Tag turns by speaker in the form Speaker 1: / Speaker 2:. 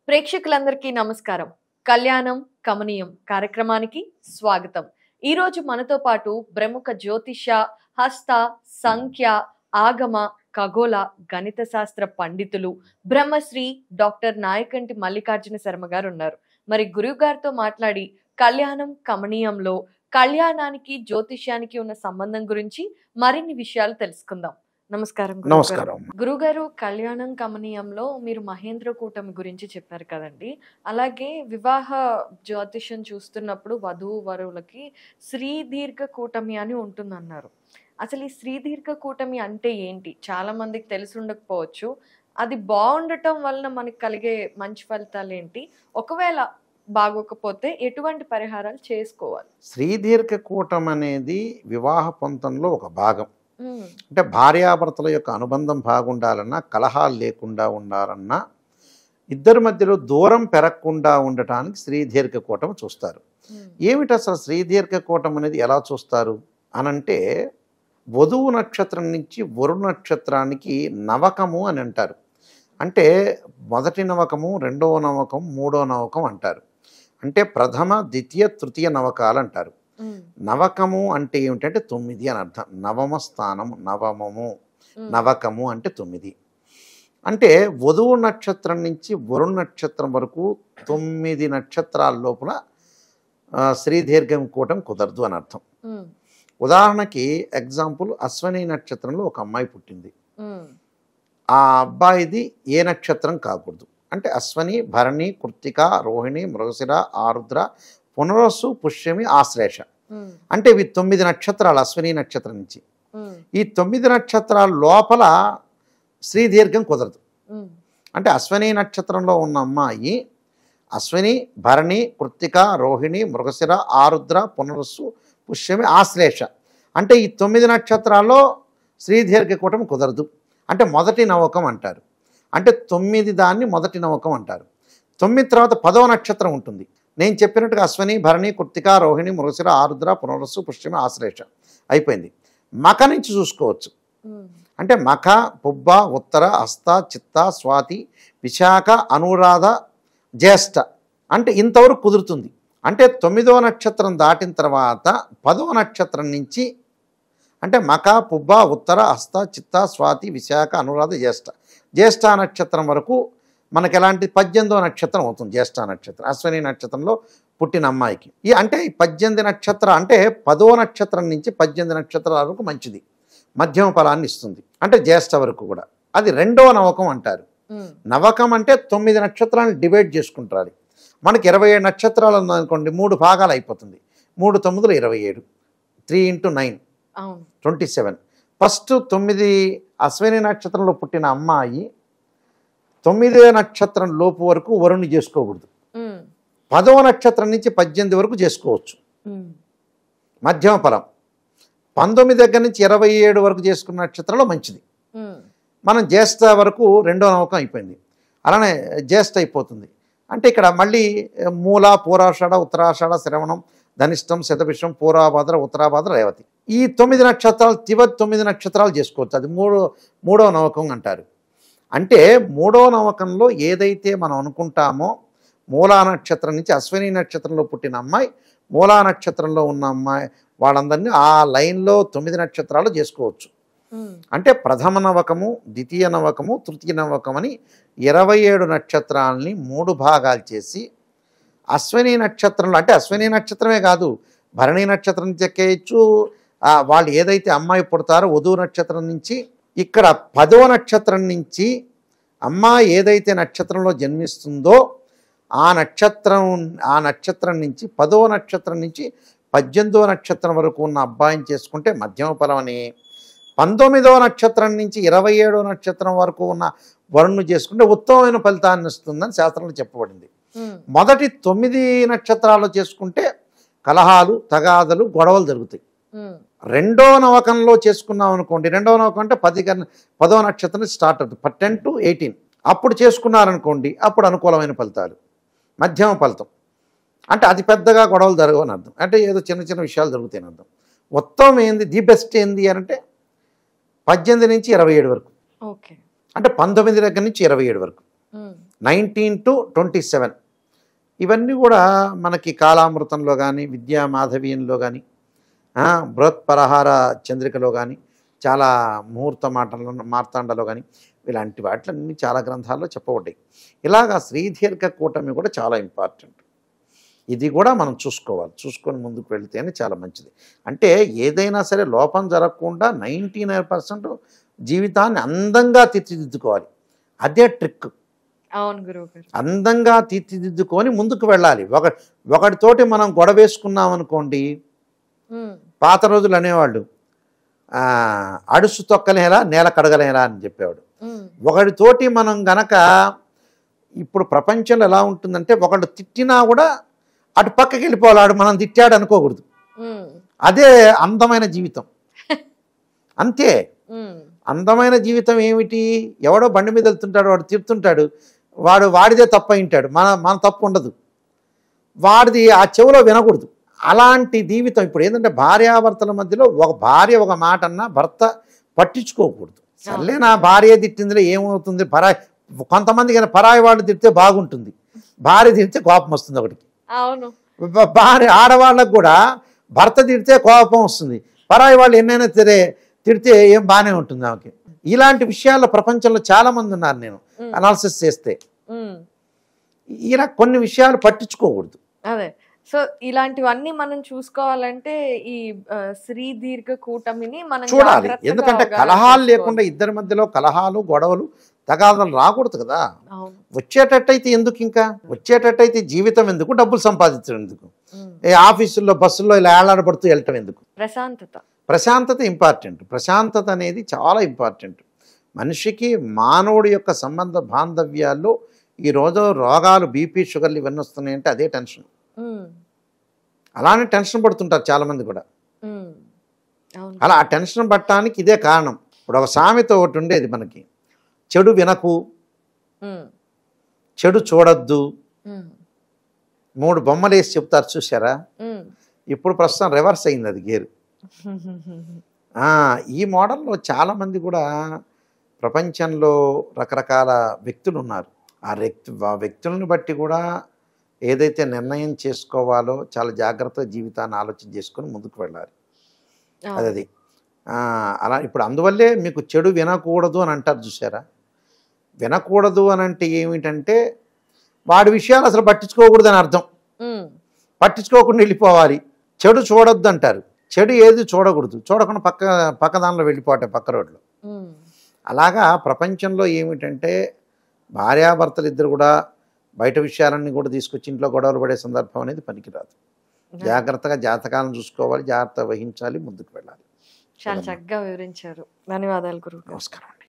Speaker 1: ప్రేక్షకులందరికీ నమస్కారం. కళ్యాణం కమనీయం కార్యక్రమానికి స్వాగతం. ఈ రోజు మనతో పాటు ప్రముఖ జ్యోతిష, హస్త, సంఖ్య, ఆగమ, ఖగోళ, గణిత శాస్త్ర పండితులు బ్రహ్మశ్రీ డాక్టర్ నాయకంటి మల్లికార్జున శర్మ గారు ఉన్నారు. మరి గురువు గారితో మాట్లాడి కళ్యాణం కమనీయంలో కళ్యాణానికి జ్యోతిష్యానికి ఉన్న సంబంధం గురించి మరిన్ని విషయాలు తెలుసుకుందాం. నమస్కారం
Speaker 2: నమస్కారం.
Speaker 1: గురుగారు. కళ్యాణం కమనీయంలో మీరు మహేంద్ర కూటమి గురించి చెప్పారు కదండి. అలాగే వివాహ జ్యోతిష్యం చూస్తున్నప్పుడు వధువు వరువులకి శ్రీ దీర్ఘ కూటమి అని ఉంటుందన్నారు. అసలు ఈ శ్రీ దీర్ఘ కూటమి అంటే ఏంటి? చాలా మందికి తెలిసి ఉండకపోవచ్చు. అది బాగుండటం వలన మనకి కలిగే మంచి ఫలితాలు ఏంటి? ఒకవేళ బాగోకపోతే ఎటువంటి పరిహారాలు చేసుకోవాలి?
Speaker 2: శ్రీదీర్ఘ కూటం అనేది వివాహ పొంతంలో ఒక భాగం. అంటే భార్యాభర్తల యొక్క అనుబంధం బాగుండాలన్నా, కలహాలు లేకుండా ఉండాలన్నా, ఇద్దరి మధ్యలో దూరం పెరగకుండా ఉండటానికి శ్రీదీర్ఘ కూటం చూస్తారు. ఏమిటి అసలు శ్రీదీర్ఘ కూటం అనేది ఎలా చూస్తారు అనంటే, వధువు నక్షత్రం నుంచి వరుణ నక్షత్రానికి నవకము అని అంటారు. అంటే మొదటి నవకము, రెండవ నవకం, మూడో నవకం అంటారు. అంటే ప్రథమ, ద్వితీయ, తృతీయ నవకాలు అంటారు. నవకము అంటే ఏమిటంటే 9 అని అర్థం. నవమ స్థానం, నవమము, నవకము అంటే 9. అంటే వధువు నక్షత్రం నుంచి వరుణ నక్షత్రం వరకు 9 నక్షత్రాల లోపల శ్రీదీర్ఘం కూటం కుదరదు అని అర్థం. ఉదాహరణకి ఎగ్జాంపుల్, అశ్వని నక్షత్రంలో ఒక అమ్మాయి పుట్టింది. ఆ అబ్బాయిది ఏ నక్షత్రం కాకూడదు. అంటే అశ్వని, భరణి, కృత్తిక, రోహిణి, మృగశిర, ఆరుద్ర, పునరస్సు, పుష్యమి, ఆశ్లేష. అంటే ఇవి 9 నక్షత్రాలు అశ్వని నక్షత్రం నుంచి. ఈ 9 నక్షత్రాల లోపల శ్రీదీర్ఘం కుదరదు. అంటే అశ్వని నక్షత్రంలో ఉన్న అమ్మాయి అశ్వని, భరణి, కృత్తిక, రోహిణి, మృగశిర, ఆరుద్ర, పునరస్సు, పుష్యమి, ఆశ్లేష. అంటే ఈ 9 నక్షత్రాల్లో శ్రీదీర్ఘ కూటమి కుదరదు. అంటే మొదటి నవకం అంటారు. అంటే 9 దాన్ని మొదటి నవకం అంటారు. 9 తర్వాత 10వ నక్షత్రం ఉంటుంది. నేను చెప్పినట్టుగా అశ్వని, భరణి, కృత్తిక, రోహిణి, మృగశిర, ఆరుద్ర, పునరస్సు, పుష్యమి, ఆశ్లేష అయిపోయింది. మఖ నుంచి చూసుకోవచ్చు. అంటే మఖ, పుబ్బ, ఉత్తర, హస్త, చిత్త, స్వాతి, విశాఖ, అనురాధ, జ్యేష్ఠ. అంటే ఇంతవరకు కుదురుతుంది. అంటే 9వ నక్షత్రం దాటిన తర్వాత 10వ నక్షత్రం నుంచి అంటే మఖ, పుబ్బ, ఉత్తర, హస్త, చిత్త, స్వాతి, విశాఖ, అనురాధ, జ్యేష్ఠ. జ్యేష్ఠ నక్షత్రం వరకు మనకి ఎలాంటి 18వ నక్షత్రం అవుతుంది. జ్యేష్ఠ నక్షత్రం అశ్వని నక్షత్రంలో పుట్టిన అమ్మాయికి అంటే 18 నక్షత్రం అంటే 10వ నక్షత్రం నుంచి 18 నక్షత్రాల వరకు మంచిది, మధ్యమ ఫలాన్ని ఇస్తుంది. అంటే జ్యేష్ఠ వరకు కూడా అది రెండవ నవకం అంటారు. నవకం అంటే 9 నక్షత్రాలను డివైడ్ చేసుకుంటారు. మనకి 27 నక్షత్రాలు ఉందనుకోండి, 3 భాగాలు అయిపోతుంది. 3 9 27, 3 × 9 27. ఫస్ట్ 9 అశ్విని నక్షత్రంలో పుట్టిన అమ్మాయి 9వ నక్షత్రం లోపు వరకు వరుణ్ణి చేసుకోకూడదు. 10వ నక్షత్రం నుంచి 18 వరకు చేసుకోవచ్చు, మధ్యమ ఫలం. 19 దగ్గర నుంచి 27 వరకు చేసుకున్న నక్షత్రంలో మంచిది. మనం జ్యేష్ఠ వరకు రెండో నవకం అయిపోయింది, అలానే జ్యేష్ఠ అయిపోతుంది. అంటే ఇక్కడ మళ్ళీ మూల, పూరాషాఢ, ఉత్తరాషాఢ, శ్రవణం, ధనిష్టం, శతభిషం, పూర్వభాద్ర, ఉత్తరాభాద్ర, రేవతి ఈ 9 నక్షత్రాలు చివరి 9 నక్షత్రాలు చేసుకోవచ్చు. అది మూడవ నవకం అంటారు. అంటే మూడో నవకంలో ఏదైతే మనం అనుకుంటామో, మూలా నక్షత్రం నుంచి అశ్విని నక్షత్రంలో పుట్టిన అమ్మాయి, మూలా నక్షత్రంలో ఉన్న అమ్మాయి, వాళ్ళందరినీ ఆ లైన్లో 9 నక్షత్రాలు చేసుకోవచ్చు. అంటే ప్రథమ నవకము, ద్వితీయ నవకము, తృతీయ నవకం అని 27 నక్షత్రాలని 3 భాగాలు చేసి అశ్విని నక్షత్రంలో, అంటే అశ్విని నక్షత్రమే కాదు, భరణి నక్షత్రం నుంచి ఎక్కేయచ్చు. వాళ్ళు ఏదైతే అమ్మాయి పుడతారో వధువు నక్షత్రం నుంచి, ఇక్కడ 10వ నక్షత్రం నుంచి అమ్మాయి ఏదైతే నక్షత్రంలో జన్మిస్తుందో ఆ నక్షత్రం నుంచి 10వ నక్షత్రం నుంచి 18వ నక్షత్రం వరకు ఉన్న అబ్బాయిని చేసుకుంటే మధ్యమ ఫలం అని, 19వ నక్షత్రం నుంచి 27వ నక్షత్రం వరకు ఉన్న వరుణ్ణి చేసుకుంటే ఉత్తమమైన ఫలితాన్ని ఇస్తుందని శాస్త్రంలో చెప్పబడింది. మొదటి 9 నక్షత్రాలు చేసుకుంటే కలహాలు, తగాదలు, గొడవలు జరుగుతాయి. రెండో నవకంలో చేసుకున్నాం అనుకోండి, రెండవ నవకం అంటే 10వ నక్షత్రం స్టార్ట్ అవుతుంది, 10 to 18 అప్పుడు చేసుకున్నారనుకోండి, అప్పుడు అనుకూలమైన ఫలితాలు, మధ్యమ ఫలితం. అంటే అతి పెద్దగా గొడవలు జరగవని అర్థం. అంటే ఏదో చిన్న చిన్న విషయాలు జరుగుతాయని అర్థం. ఉత్తమం ఏంది, ది బెస్ట్ ఏంది అంటే 18 నుంచి 27 వరకు. అంటే 19 దగ్గర నుంచి 27 వరకు 19 to 27 ఇవన్నీ కూడా మనకి కాలామృతంలో కానీ విద్యా మాధవీయంలో కానీ బృహత్పరహార చంద్రికలో కానీ చాలా ముహూర్త మార్తాండలో కానీ ఇలాంటి వాటిలన్నీ చాలా గ్రంథాల్లో చెప్పబడ్డాయి. ఇలాగా శ్రీదీర్ఘ కూటమి కూడా చాలా ఇంపార్టెంట్. ఇది కూడా మనం చూసుకొని ముందుకు వెళ్తేనే చాలా మంచిది. అంటే ఏదైనా సరే లోపం జరగకుండా 99% జీవితాన్ని అందంగా తీర్చిదిద్దుకోవాలి. అదే ట్రిక్.
Speaker 1: అవును గురువుగారు.
Speaker 2: అందంగా తీర్చిదిద్దుకొని ముందుకు వెళ్ళాలి. ఒకటితోటి మనం గొడవ వేసుకున్నాం అనుకోండి, పాత రోజులు అనేవాళ్ళు అడుసు తొక్కలేరా నేల కడగలేరా అని చెప్పేవాడు. ఒకటితోటి మనం గనక ఇప్పుడు ప్రపంచంలో ఎలా ఉంటుందంటే ఒకడు తిట్టినా కూడా అటు పక్కకి వెళ్ళిపోవాడు, మనం తిట్టాడు అనుకోకూడదు. అదే అందమైన జీవితం. అంతే. అందమైన జీవితం ఏమిటి? ఎవడో బండి మీద వెళ్తుంటాడు, వాడు తిడుతుంటాడు, వాడిదే తప్ప వింటాడు, మన తప్పు ఉండదు, వాడిది ఆ చెవిలో వినకూడదు. అలాంటి జీవితం ఇప్పుడు ఏంటంటే భార్యాభర్తల మధ్యలో ఒక భార్య ఒక మాట అన్నా భర్త పట్టించుకోకూడదు. సర్లే నా భార్య తిట్టిందిలో ఏమవుతుంది, కొంతమంది కానీ పరాయి వాళ్ళు తిడితే బాగుంటుంది, భార్య తిడితే కోపం వస్తుంది ఒకటికి.
Speaker 1: అవును.
Speaker 2: భార్య ఆడవాళ్ళకు కూడా భర్త తిడితే కోపం వస్తుంది, పరాయి వాళ్ళు ఎన్నైనా తిడితే ఏం బాగానే ఉంటుంది ఆమెకి. ఇలాంటి విషయాల్లో ప్రపంచంలో చాలా మంది ఉన్నారు. నేను అనాలిసిస్ చేస్తే ఇలా కొన్ని విషయాలు పట్టించుకోకూడదు.
Speaker 1: అదే. సో ఇలాంటివన్నీ మనం చూసుకోవాలంటే ఈ శ్రీదీర్ఘ కూటమిని మనం
Speaker 2: చూడాలి. ఎందుకంటే కలహాలు లేకుండా ఇద్దరి మధ్యలో కలహాలు గొడవలు తగాదాలు రాకూడదు కదా. వచ్చేటట్టయితే ఎందుకు, ఇంకా వచ్చేటట్టయితే జీవితం ఎందుకు, డబ్బులు సంపాదించడం ఎందుకు, ఆఫీసుల్లో బస్సుల్లో ఇలా ఏలాడబడుతూ వెళ్ళటం ఎందుకు? ప్రశాంతత ఇంపార్టెంట్. ప్రశాంతత అనేది చాలా ఇంపార్టెంట్. మనిషికి మానవుడి యొక్క సంబంధ బాంధవ్యాల్లో ఈరోజు రోగాలు బీపీ షుగర్లు ఇవన్నీ వస్తున్నాయంటే అదే టెన్షన్. అలానే టెన్షన్ పడుతుంటారు చాలామంది కూడా. అలా ఆ టెన్షన్ పట్టడానికి ఇదే కారణం. ఇప్పుడు ఒక సామెత ఒకటి ఉండేది మనకి, చెడు వినకు, చెడు చూడొద్దు, 3 బొమ్మలు వేసి చెప్తారు చూసారా. ఇప్పుడు ప్రస్తుతం రివర్స్ అయింది అది గేరు. ఈ మోడల్లో చాలామంది కూడా ప్రపంచంలో రకరకాల వ్యక్తులు ఉన్నారు. ఆ వ్యక్తులను బట్టి కూడా ఏదైతే నిర్ణయం చేసుకోవాలో చాలా జాగ్రత్తగా జీవితాన్ని ఆలోచన చేసుకొని ముందుకు వెళ్ళాలి. అది అలా. ఇప్పుడు అందువల్లే మీకు చెడు వినకూడదు అని అంటారు చూసారా. వినకూడదు అని అంటే ఏమిటంటే వాడి విషయాలు అసలు పట్టించుకోకూడదు అని అర్థం. పట్టించుకోకుండా వెళ్ళిపోవాలి. చెడు చూడొద్దు అంటారు. చెడు ఏది చూడకూడదు, చూడకుండా పక్క దానిలో వెళ్ళిపోవటం, పక్క రోడ్లో. అలాగా ప్రపంచంలో ఏమిటంటే భార్యాభర్తలు ఇద్దరు కూడా బయట విషయాలన్నీ కూడా తీసుకొచ్చి ఇంట్లో గొడవలు పడే సందర్భం అనేది పనికిరాదు. జాగ్రత్తగా జాతకాలను చూసుకోవాలి, జాగ్రత్త వహించాలి, ముందుకు వెళ్ళాలి.
Speaker 1: చాలా చక్కగా వివరించారు. ధన్యవాదాలు గురువు.
Speaker 2: నమస్కారం.